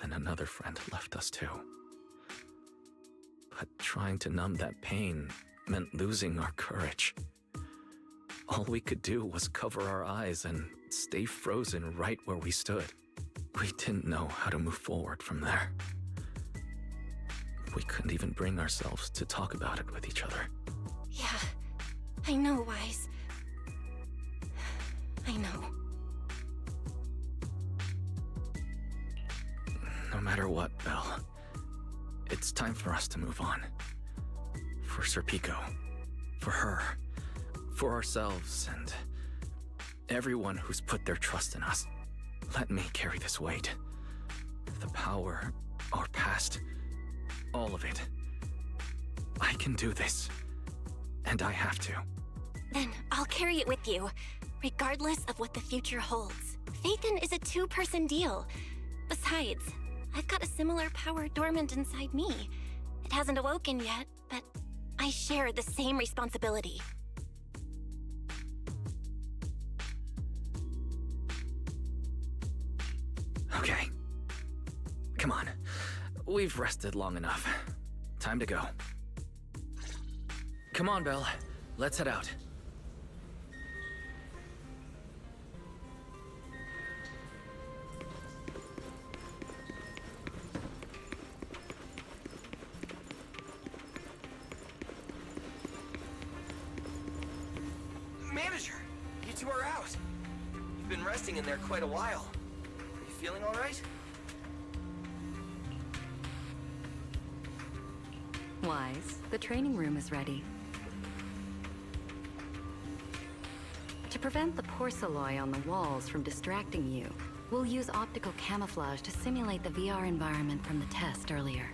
Then another friend left us too. But trying to numb that pain meant losing our courage. All we could do was cover our eyes and stay frozen right where we stood. We didn't know how to move forward from there. We couldn't even bring ourselves to talk about it with each other. Yeah, I know, Wise. I know. No matter what, Belle, it's time for us to move on. For Sir Pico, for her, for ourselves, and everyone who's put their trust in us. Let me carry this weight. The power, our past, all of it. I can do this, and I have to. Then I'll carry it with you, regardless of what the future holds. Phaethon is a two-person deal. Besides, I've got a similar power dormant inside me. It hasn't awoken yet, but I share the same responsibility. Okay. Come on. We've rested long enough. Time to go. Come on, Belle. Let's head out. Manager, you two are out. You've been resting in there quite a while. Are you feeling all right? Wise, the training room is ready. To prevent the porcelain on the walls from distracting you, we'll use optical camouflage to simulate the VR environment from the test earlier.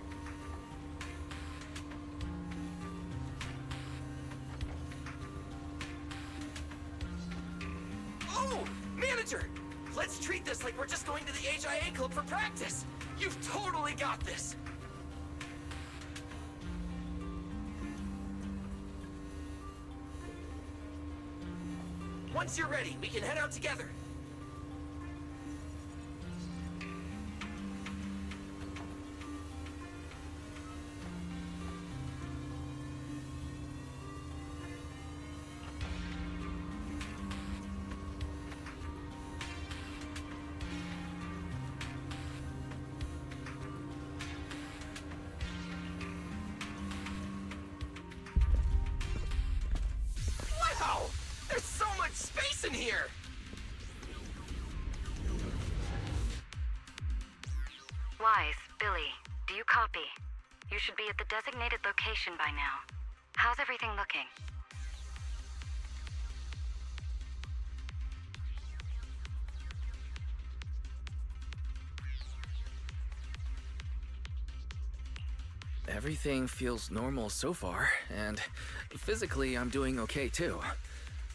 Oh! Manager! Let's treat this like we're just going to the HIA club for practice! You've totally got this! Once you're ready, we can head out together. Wow! There's so much space in here! Wise, Billy, do you copy? You should be at the designated location by now. How's everything looking? Everything feels normal so far, and physically I'm doing okay too.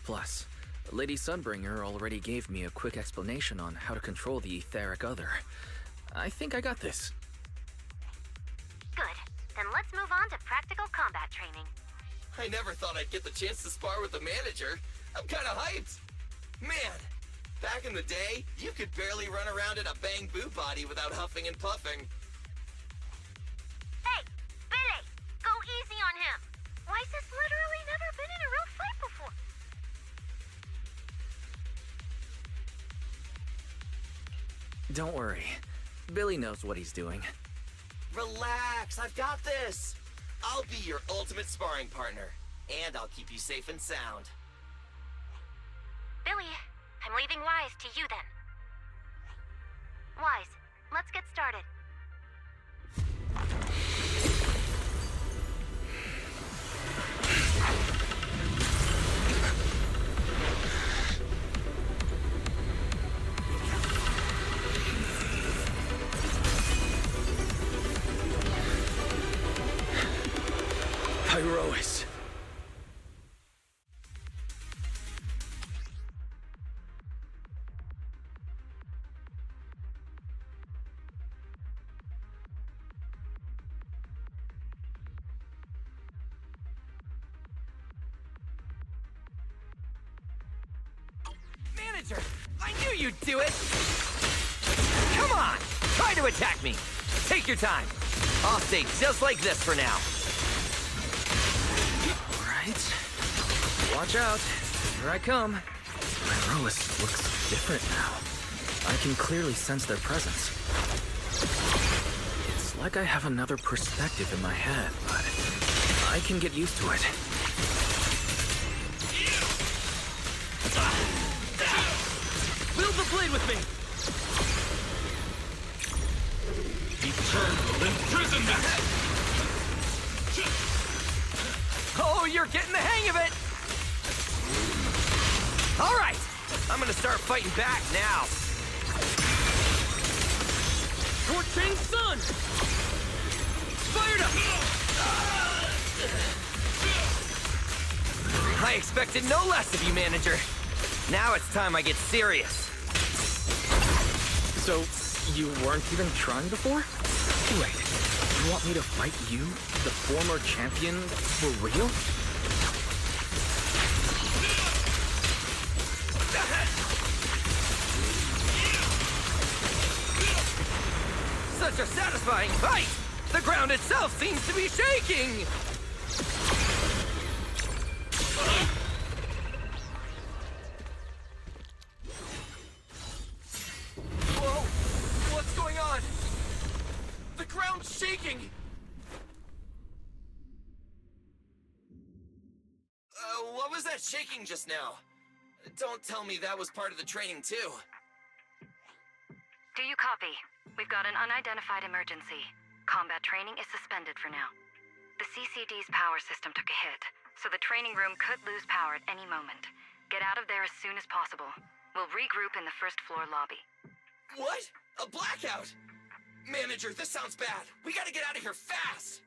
Plus, Lady Sunbringer already gave me a quick explanation on how to control the etheric other. I think I got this. Good. Then let's move on to practical combat training. I never thought I'd get the chance to spar with the manager. I'm kinda hyped. Man, back in the day, you could barely run around in a bang-boo body without huffing and puffing. Hey, Billy! Go easy on him! Weiss has literally never been in a real fight before. Don't worry. Billy knows what he's doing. Relax, I've got this. I'll be your ultimate sparring partner, and I'll keep you safe and sound. Billy, I'm leaving Weiss to you then. Weiss, let's get started. Pyrois. Manager, I knew you'd do it! Come on! Try to attack me! Take your time. I'll stay just like this for now. Alright. Watch out. Here I come. Pyrois looks different now. I can clearly sense their presence. It's like I have another perspective in my head, but I can get used to it. Wield the blade with me! Eternal imprisonment! Oh, you're getting the hang of it! All right, I'm gonna start fighting back now. Scorching sun! Fired up! I expected no less of you, manager. Now it's time I get serious. So, you weren't even trying before? Wait, you want me to fight you, the former champion, for real? Such a satisfying fight! The ground itself seems to be shaking! Whoa! What's going on? The ground's shaking! What was that shaking just now? Don't tell me that was part of the training too. Do you copy? We've got an unidentified emergency. Combat training is suspended for now. The CCD's power system took a hit, so the training room could lose power at any moment. Get out of there as soon as possible. We'll regroup in the first floor lobby. What? A blackout? Manager, this sounds bad. We gotta get out of here fast!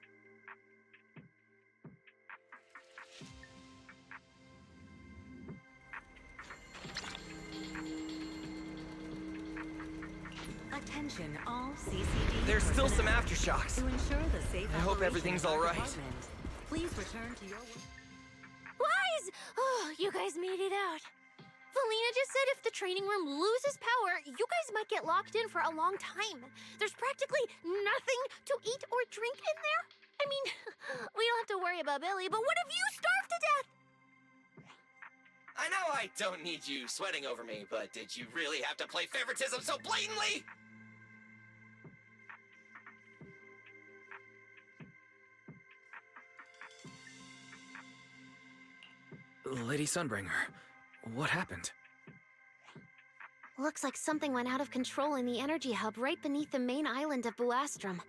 Attention, all CCD. There's still some aftershocks. To ensure the safe I hope operation everything's of our all right. department, please return to your work. Weiss! Oh, you guys made it out. Felina just said if the training room loses power, you guys might get locked in for a long time. There's practically nothing to eat or drink in there. I mean, we don't have to worry about Billy, but what if you starve to death? I know I don't need you sweating over me, but did you really have to play favoritism so blatantly? Lady Sunbringer, what happened? Looks like something went out of control in the energy hub right beneath the main island of Buastrum.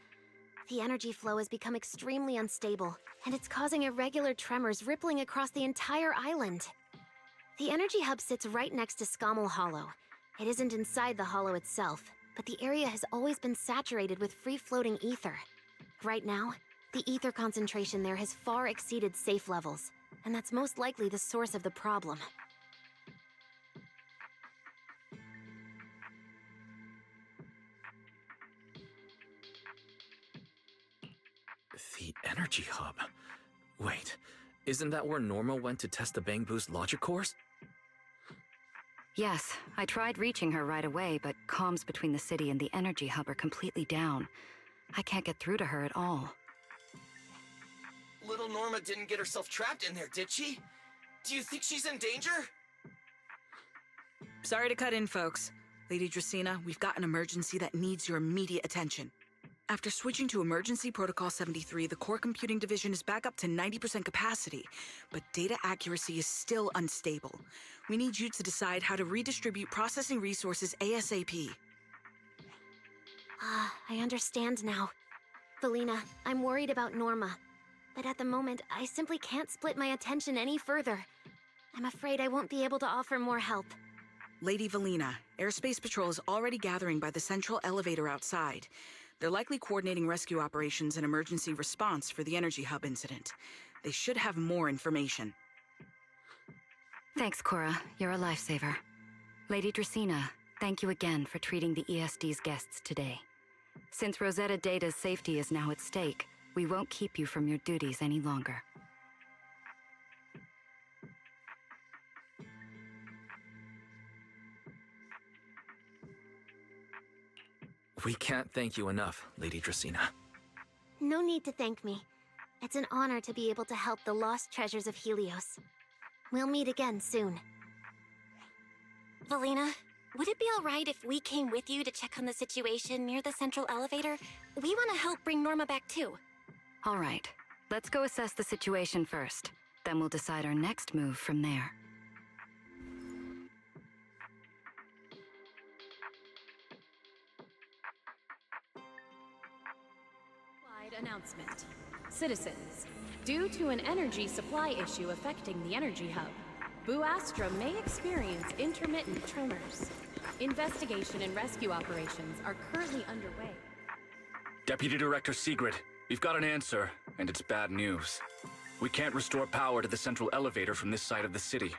The energy flow has become extremely unstable, and it's causing irregular tremors rippling across the entire island. The energy hub sits right next to Scommel Hollow. It isn't inside the hollow itself, but the area has always been saturated with free-floating ether. Right now, The ether concentration there has far exceeded safe levels, and that's most likely the source of the problem. The energy hub. Wait, isn't that where Norma went to test the Bangbu's logic cores? Yes, I tried reaching her right away, but comms between the city and the energy hub are completely down. I can't get through to her at all. Little Norma didn't get herself trapped in there, did she? Do you think she's in danger? Sorry to cut in, folks. Lady Dracaena, we've got an emergency that needs your immediate attention. After switching to Emergency Protocol 73, the Core Computing Division is back up to 90% capacity, but data accuracy is still unstable. We need you to decide how to redistribute processing resources ASAP. I understand now. Valina, I'm worried about Norma. But at the moment, I simply can't split my attention any further. I'm afraid I won't be able to offer more help. Lady Valina, Airspace Patrol is already gathering by the central elevator outside. They're likely coordinating rescue operations and emergency response for the energy hub incident. They should have more information. Thanks, Cora. You're a lifesaver. Lady Dracaena, thank you again for treating the ESD's guests today. Since Rosetta Data's safety is now at stake, we won't keep you from your duties any longer. We can't thank you enough, Lady Dracaena. No need to thank me. It's an honor to be able to help the lost treasures of Helios. We'll meet again soon. Valina, would it be alright if we came with you to check on the situation near the central elevator? We want to help bring Norma back too. All right, let's go assess the situation first. Then we'll decide our next move from there. Announcement. Citizens, due to an energy supply issue affecting the energy hub, Bu Astra may experience intermittent tremors. Investigation and rescue operations are currently underway. Deputy Director Sigrid, we've got an answer, and it's bad news. We can't restore power to the central elevator from this side of the city.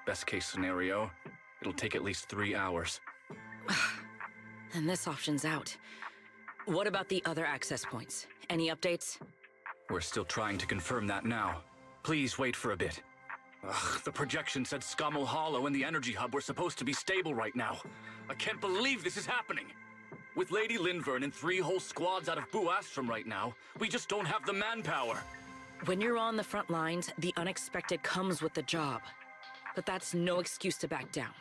Best case scenario, it'll take at least 3 hours. And this option's out. What about the other access points? Any updates? We're still trying to confirm that now. Please wait for a bit. Ugh, the projection said Scommel Hollow and the energy hub were supposed to be stable right now. I can't believe this is happening. With Lady Linvern and 3 whole squads out of Bu Astrum right now, we just don't have the manpower. When you're on the front lines, the unexpected comes with the job. But that's no excuse to back down.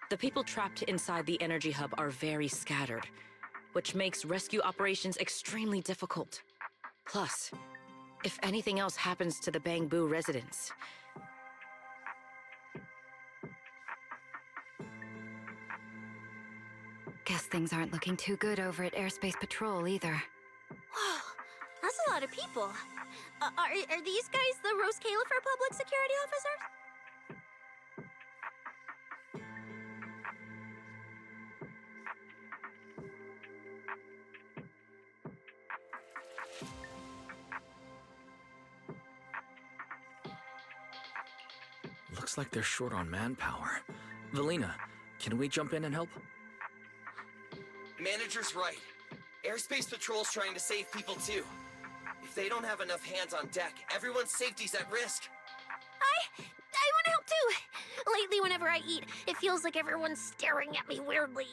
The people trapped inside the energy hub are very scattered, which makes rescue operations extremely difficult. Plus, if anything else happens to the Bangbu residents... Guess things aren't looking too good over at Airspace Patrol either. Whoa, that's a lot of people. Are these guys the Rose Califer public security officers? Looks like they're short on manpower. Valina, can we jump in and help? Manager's right. Airspace Patrol's trying to save people too. If they don't have enough hands on deck, everyone's safety's at risk. I want to help too. Lately, whenever I eat, it feels like everyone's staring at me weirdly.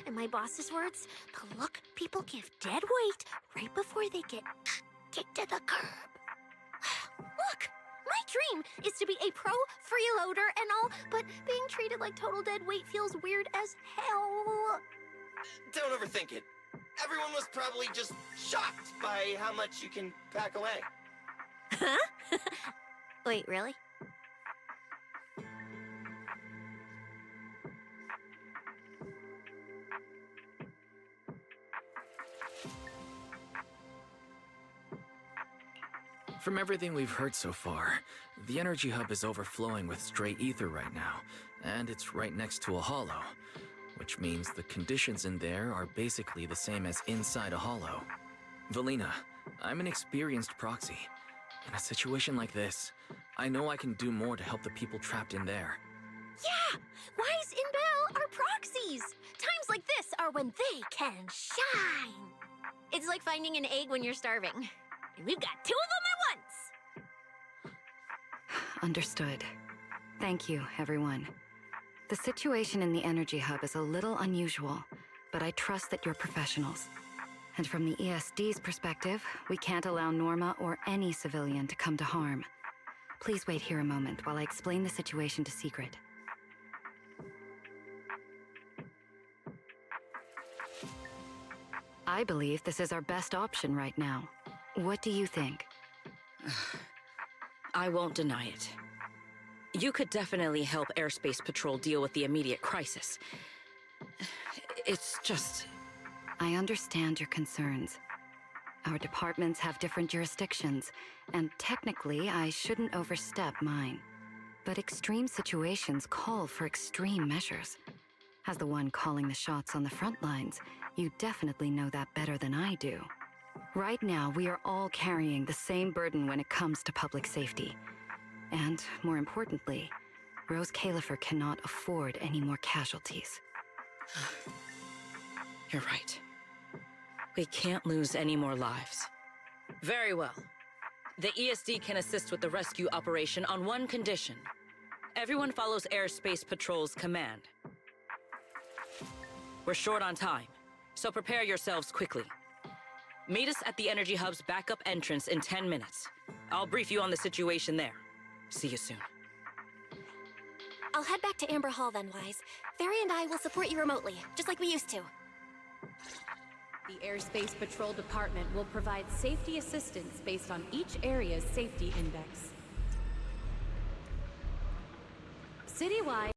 In my boss's words, the look people give dead weight right before they get kicked to the curb. Look, my dream is to be a pro freeloader and all, but being treated like total dead weight feels weird as hell. Don't overthink it. Everyone was probably just shocked by how much you can pack away. Huh? Wait, really? From everything we've heard so far, the energy hub is overflowing with stray ether right now, and it's right next to a hollow, which means the conditions in there are basically the same as inside a hollow. Valina, I'm an experienced proxy. In a situation like this, I know I can do more to help the people trapped in there. Yeah! Wise and Bell are proxies! Times like this are when they can shine! It's like finding an egg when you're starving. And we've got 2 of them at once! Understood. Thank you, everyone. The situation in the Energy Hub is a little unusual, but I trust that you're professionals. And from the ESD's perspective, we can't allow Norma or any civilian to come to harm. Please wait here a moment while I explain the situation to Secret. I believe this is our best option right now. What do you think? I won't deny it. You could definitely help Airspace Patrol deal with the immediate crisis. It's just... I understand your concerns. Our departments have different jurisdictions, and technically I shouldn't overstep mine. But extreme situations call for extreme measures. As the one calling the shots on the front lines, you definitely know that better than I do. Right now, we are all carrying the same burden when it comes to public safety. And, more importantly, Rose Califer cannot afford any more casualties. You're right. We can't lose any more lives. Very well. The ESD can assist with the rescue operation on one condition. Everyone follows Airspace Patrol's command. We're short on time, so prepare yourselves quickly. Meet us at the Energy Hub's backup entrance in 10 minutes. I'll brief you on the situation there. See you soon. I'll head back to Amber Hall then, Wise. Fairy and I will support you remotely, just like we used to. The Airspace Patrol Department will provide safety assistance based on each area's safety index. Citywide